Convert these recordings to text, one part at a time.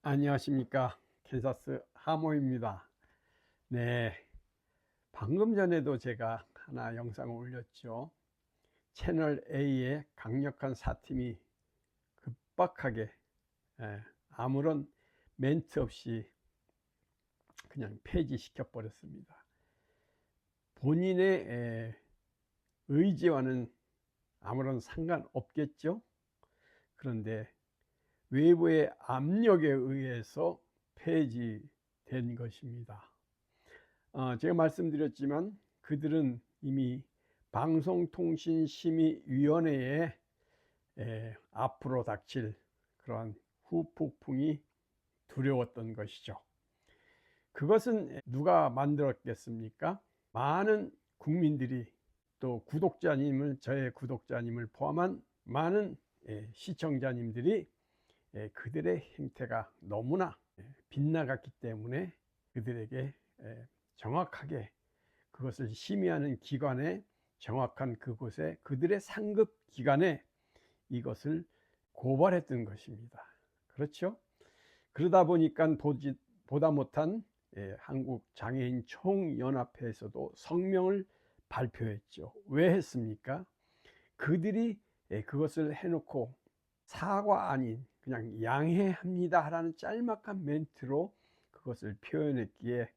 안녕하십니까. 캔사스 하모입니다. 네, 방금 전에도 제가 하나 영상을 올렸죠. 채널 A의 강력한 사팀이 급박하게 아무런 멘트 없이 그냥 폐지시켜 버렸습니다. 본인의 의지와는 아무런 상관없겠죠. 그런데 외부의 압력에 의해서 폐지된 것입니다. 제가 말씀드렸지만 그들은 이미 방송통신심의위원회에 앞으로 닥칠 그러한 후폭풍이 두려웠던 것이죠. 그것은 누가 만들었겠습니까? 많은 국민들이, 또 구독자님을, 저의 구독자님을 포함한 많은 시청자님들이 그들의 행태가 너무나 빗나갔기 때문에 그들에게 정확하게 그것을 심의하는 기관에, 정확한 그곳에, 그들의 상급 기관에 이것을 고발했던 것입니다. 그렇죠? 그러다 보니까 보다 못한 한국장애인 총연합회에서도 성명을 발표했죠. 왜 했습니까? 그들이 그것을 해놓고 사과 아닌 그냥 양해합니다 라는 짤막한 멘트로 그것을 표현했기에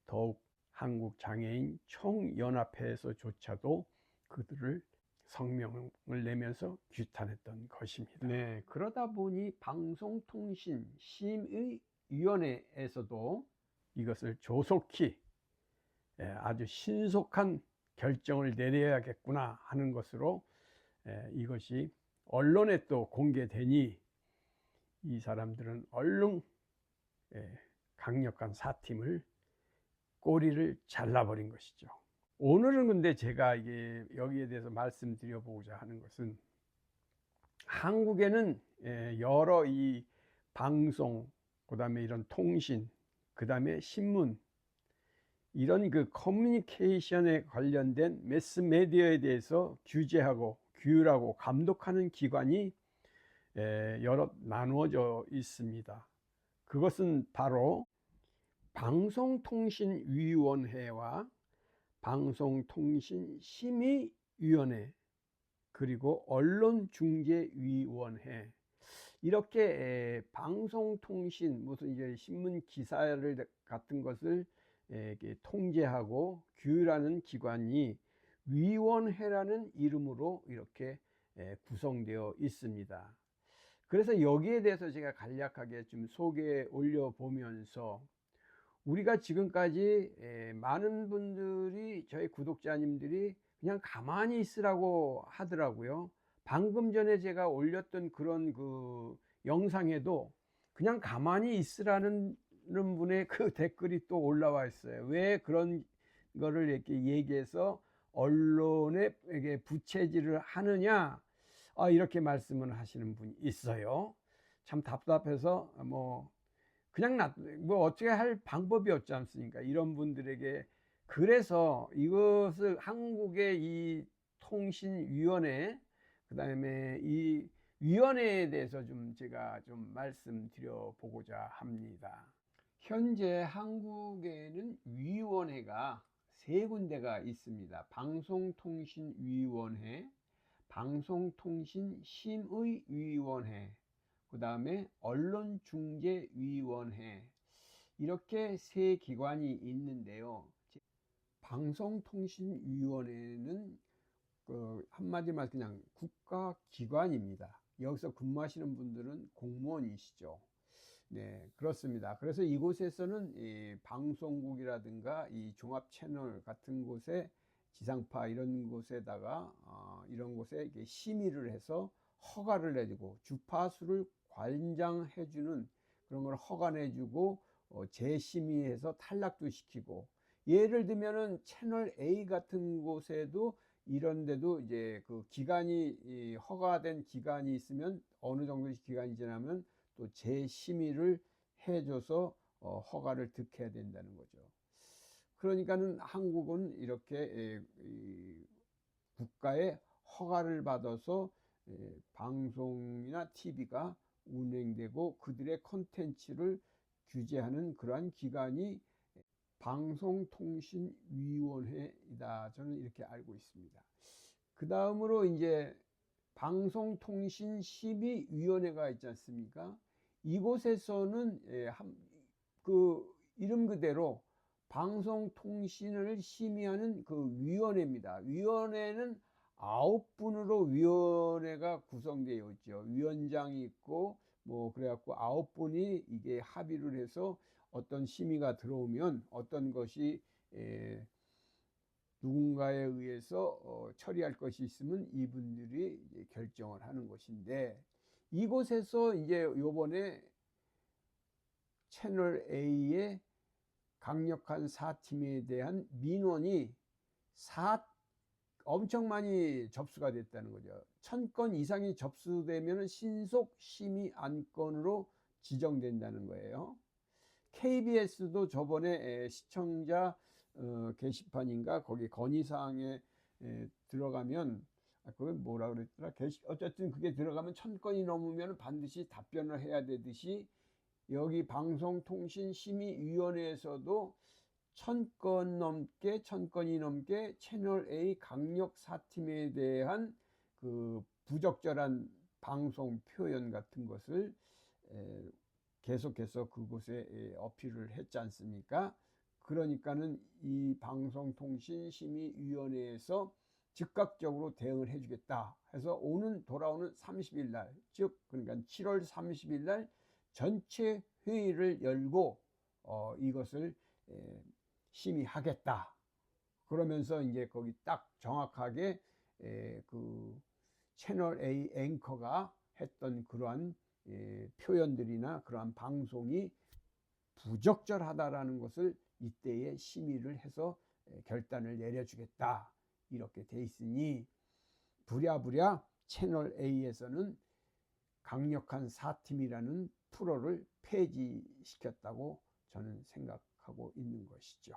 더욱 한국장애인 총연합회에서조차도 그들을 성명을 내면서 규탄했던 것입니다. 네, 그러다 보니 방송통신심의위원회에서도 이것을 조속히 아주 신속한 결정을 내려야겠구나 하는 것으로 이것이 언론에 또 공개되니 이 사람들은 얼른 강력한 사팀을 꼬리를 잘라버린 것이죠. 오늘은 근데 제가 여기에 대해서 말씀드려보고자 하는 것은, 한국에는 여러 이 방송, 그 다음에 이런 통신, 그 다음에 신문, 이런 그 커뮤니케이션에 관련된 매스메디어에 대해서 규제하고 규율하고 감독하는 기관이 여러 나누어져 있습니다. 그것은 바로 방송통신위원회와 방송통신심의위원회, 그리고 언론중재위원회, 이렇게 방송통신, 무슨 이제 신문 기사를 같은 것을 통제하고 규율하는 기관이 위원회라는 이름으로 이렇게 구성되어 있습니다. 그래서 여기에 대해서 제가 간략하게 좀 소개해 올려 보면서, 우리가 지금까지 많은 분들이, 저희 구독자님들이 그냥 가만히 있으라고 하더라고요. 방금 전에 제가 올렸던 그런 그 영상에도 그냥 가만히 있으라는 분의 그 댓글이 또 올라와 있어요. 왜 그런 거를 이렇게 얘기해서 언론에 부채질을 하느냐, 이렇게 말씀을 하시는 분이 있어요. 참 답답해서 그냥 어떻게 할 방법이 없지 않습니까? 이런 분들에게. 그래서 이것을 한국의 이 통신위원회, 그 다음에 이 위원회에 대해서 제가 좀 말씀드려 보고자 합니다. 현재 한국에는 위원회가 세 군데가 있습니다. 방송통신위원회, 방송통신심의위원회, 그 다음에 언론중재위원회, 이렇게 세 기관이 있는데요. 방송통신위원회는 한마디로 말해서 그냥 국가기관입니다. 여기서 근무하시는 분들은 공무원이시죠. 네, 그렇습니다. 그래서 이곳에서는 이 방송국이라든가 이 종합 채널 같은 곳에, 지상파 이런 곳에다가 이런 곳에 이렇게 심의를 해서 허가를 내주고, 주파수를 관장해주는 그런 걸 허가내주고, 재심의해서 탈락도 시키고, 예를 들면은 채널 A 같은 곳에도 이런 데도 이제 그 기간이, 허가된 기간이 있으면 어느 정도 기간이 지나면 또 재심의를 해줘서 허가를 득해야 된다는 거죠. 그러니까는 한국은 이렇게 국가의 허가를 받아서 방송이나 TV가 운행되고 그들의 콘텐츠를 규제하는 그러한 기관이 방송통신위원회이다. 저는 이렇게 알고 있습니다. 그 다음으로 이제 방송통신심의위원회가 있지 않습니까? 이곳에서는 그 이름 그대로 방송통신을 심의하는 그 위원회입니다. 위원회는 9분으로 위원회가 구성되어 있죠. 위원장이 있고 뭐 그래갖고 9분이 이게 합의를 해서 어떤 심의가 들어오면 어떤 것이 누군가에 의해서 처리할 것이 있으면 이분들이 이제 결정을 하는 것인데, 이곳에서 이제 요번에 채널 A의 강력한 사팀에 대한 민원이 엄청 많이 접수가 됐다는 거죠. 1000건 이상이 접수되면 신속 심의 안건으로 지정된다는 거예요. KBS도 저번에 시청자 게시판인가 거기 건의사항에 들어가면 그게 뭐라 그랬더라, 어쨌든 그게 들어가면 1000건이 넘으면 반드시 답변을 해야 되듯이 여기 방송통신심의위원회에서도 1000건이 넘게 채널 A 강력 사팀에 대한 그 부적절한 방송 표현 같은 것을 계속해서 그곳에 어필을 했지 않습니까? 그러니까는 이 방송통신심의위원회에서 즉각적으로 대응을 해주겠다 해서 돌아오는 30일 날, 즉 그러니까 7월 30일 날 전체 회의를 열고 이것을 심의하겠다. 그러면서 이제 거기 딱 정확하게 그 채널 A 앵커가 했던 그러한 표현들이나 그러한 방송이 부적절하다라는 것을 이때에 심의를 해서 결단을 내려주겠다, 이렇게 돼 있으니 부랴부랴 채널 A에서는 강력한 사팀이라는 프로를 폐지시켰다고 저는 생각하고 있는 것이죠.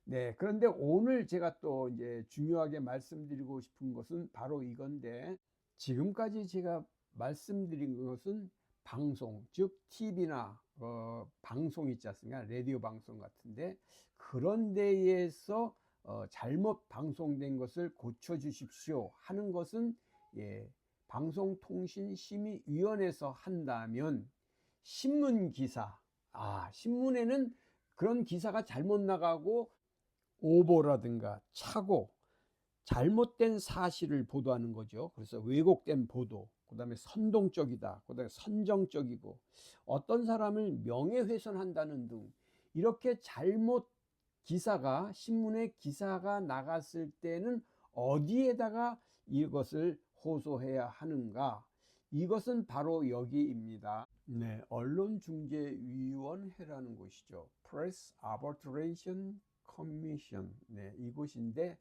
네, 그런데 오늘 제가 또 이제 중요하게 말씀드리고 싶은 것은 바로 이건데, 지금까지 제가 말씀드린 것은 방송, 즉 TV나 방송 있지 않습니까? 라디오 방송 같은데 그런 데에서 잘못 방송된 것을 고쳐 주십시오 하는 것은 방송통신심의위원회에서 한다면, 신문기사, 신문에는 그런 기사가 잘못 나가고 오보라든가 착오, 잘못된 사실을 보도하는 거죠. 그래서 왜곡된 보도, 그 다음에 선동적이다, 그 다음에 선정적이고 어떤 사람을 명예훼손한다는 등 이렇게 잘못 신문에 기사가 나갔을 때는 어디에다가 이것을 호소해야 하는가? 이것은 바로 여기입니다. 네, 언론중재위원회라는 곳이죠. Press Arbitration Commission. 네, 이곳인데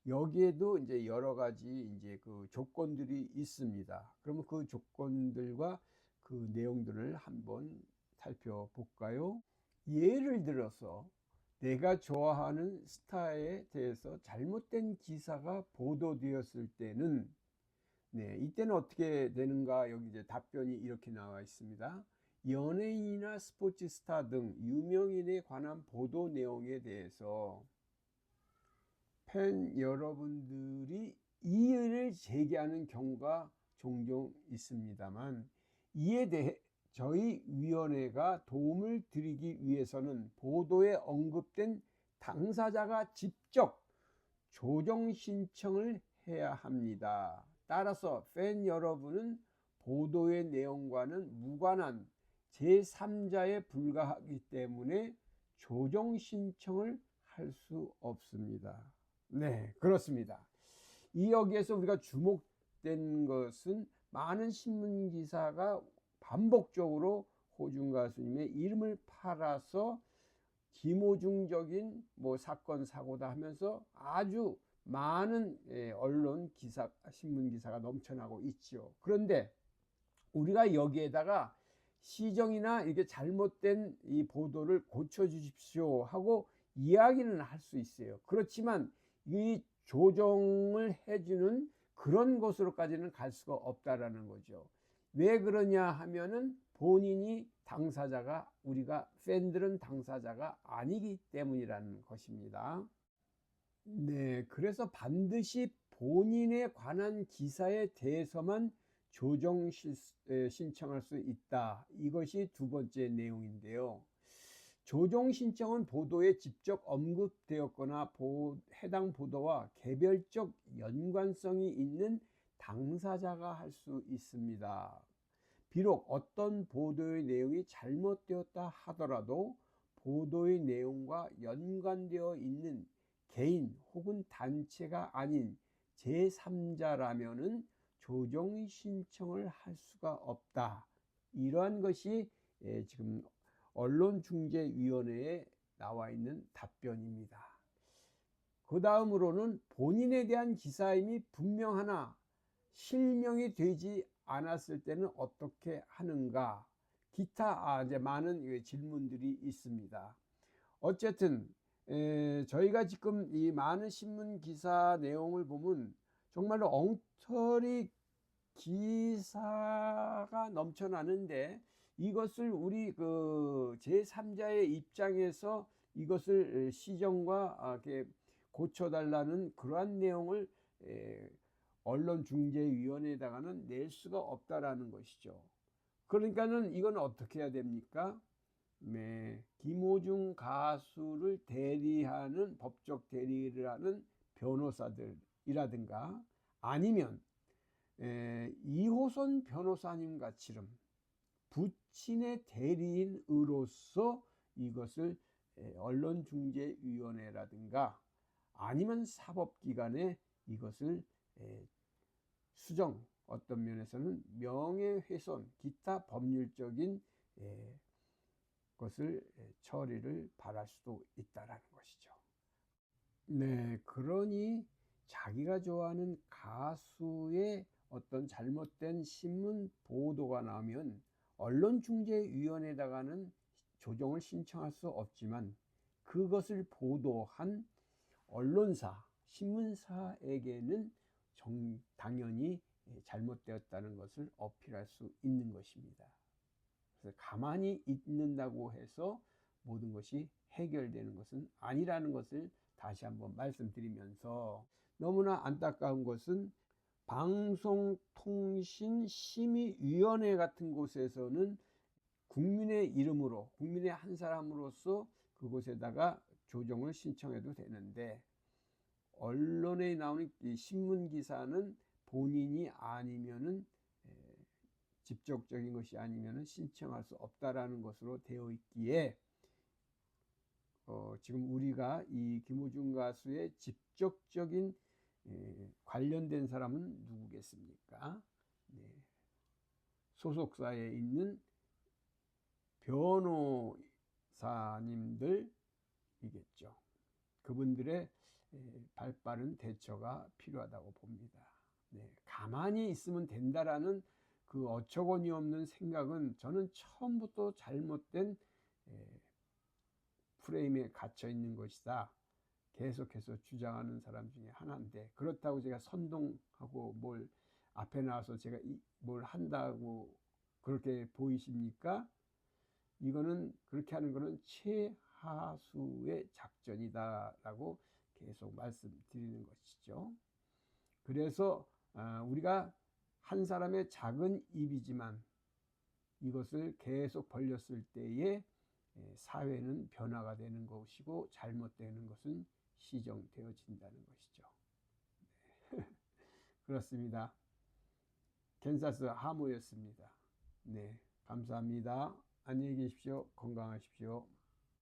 여기에도 이제 여러 가지 이제 그 조건들이 있습니다. 그러면 그 조건들과 그 내용들을 한번 살펴볼까요? 예를 들어서 내가 좋아하는 스타에 대해서 잘못된 기사가 보도되었을 때는, 이때는 어떻게 되는가? 여기 이제 답변이 이렇게 나와 있습니다. 연예인이나 스포츠 스타 등 유명인에 관한 보도 내용에 대해서 팬 여러분들이 이의를 제기하는 경우가 종종 있습니다만, 이에 대해 저희 위원회가 도움을 드리기 위해서는 보도에 언급된 당사자가 직접 조정 신청을 해야 합니다. 따라서 팬 여러분은 보도의 내용과는 무관한 제3자에 불과하기 때문에 조정 신청을 할 수 없습니다. 네, 그렇습니다. 여기에서 우리가 주목된 것은 많은 신문 기사가 반복적으로 호중 가수님의 이름을 팔아서 기모중적인 사건 사고다 하면서 아주 많은 언론 기사, 신문 기사가 넘쳐나고 있죠. 그런데 우리가 여기에다가 시정이나 이게 잘못된 이 보도를 고쳐 주십시오 하고 이야기는 할 수 있어요. 그렇지만 이 조정을 해주는 그런 곳으로까지는 갈 수가 없다라는 거죠. 왜 그러냐 하면은 본인이 당사자가, 우리가 팬들은 당사자가 아니기 때문이라는 것입니다. 네, 그래서 반드시 본인에 관한 기사에 대해서만 조정 신청할 수 있다. 이것이 두 번째 내용인데요. 조정 신청은 보도에 직접 언급되었거나 해당 보도와 개별적 연관성이 있는 당사자가 할 수 있습니다. 비록 어떤 보도의 내용이 잘못되었다 하더라도 보도의 내용과 연관되어 있는 개인 혹은 단체가 아닌 제3자라면은 조정 신청을 할 수가 없다. 이러한 것이 지금 언론중재위원회에 나와 있는 답변입니다. 그 다음으로는 본인에 대한 기사임이 분명하나 실명이 되지 않았을 때는 어떻게 하는가, 기타 이제 많은 질문들이 있습니다. 어쨌든 저희가 지금 이 많은 신문 기사 내용을 보면 정말로 엉터리 기사가 넘쳐나는데, 이것을 우리 그 제3자의 입장에서 이것을 시정과 고쳐달라는 그러한 내용을 언론중재위원회에다가는 낼 수가 없다라는 것이죠. 그러니까는 이건 어떻게 해야 됩니까? 네, 김호중 가수를 대리하는, 법적 대리를 하는 변호사들이라든가 아니면 이호선 변호사님 같이름 부친의 대리인으로서 이것을 언론중재위원회라든가 아니면 사법기관에 이것을 수정, 어떤 면에서는 명예훼손, 기타 법률적인 것을 처리를 바랄 수도 있다라는 것이죠. 네, 그러니 자기가 좋아하는 가수의 어떤 잘못된 신문 보도가 나오면 언론중재위원회에다가는 조정을 신청할 수 없지만 그것을 보도한 언론사, 신문사에게는 당연히 잘못되었다는 것을 어필할 수 있는 것입니다. 그래서 가만히 있는다고 해서 모든 것이 해결되는 것은 아니라는 것을 다시 한번 말씀드리면서, 너무나 안타까운 것은 방송통신심의위원회 같은 곳에서는 국민의 이름으로, 국민의 한 사람으로서 그곳에다가 조정을 신청해도 되는데, 언론에 나오는 이 신문 기사는 본인이 아니면은 직접적인 것이 아니면은 신청할 수 없다라는 것으로 되어 있기에 지금 우리가 이 김호중 가수의 직접적인 관련된 사람은 누구겠습니까? 네. 소속사에 있는 변호사님들이겠죠. 그분들의 발빠른 대처가 필요하다고 봅니다. 네. 가만히 있으면 된다라는 그 어처구니 없는 생각은 저는 처음부터 잘못된 프레임에 갇혀 있는 것이다, 계속해서 주장하는 사람 중에 하나인데, 그렇다고 제가 선동하고 뭘 앞에 나와서 제가 뭘 한다고 그렇게 보이십니까? 이거는, 그렇게 하는 거는 최하수의 작전이다라고 계속 말씀드리는 것이죠. 그래서 우리가 한 사람의 작은 입이지만 이것을 계속 벌렸을 때에 사회는 변화가 되는 것이고 잘못되는 것은 시정되어진다는 것이죠. 네. 그렇습니다. 캔사스 하모였습니다. 네, 감사합니다. 안녕히 계십시오. 건강하십시오.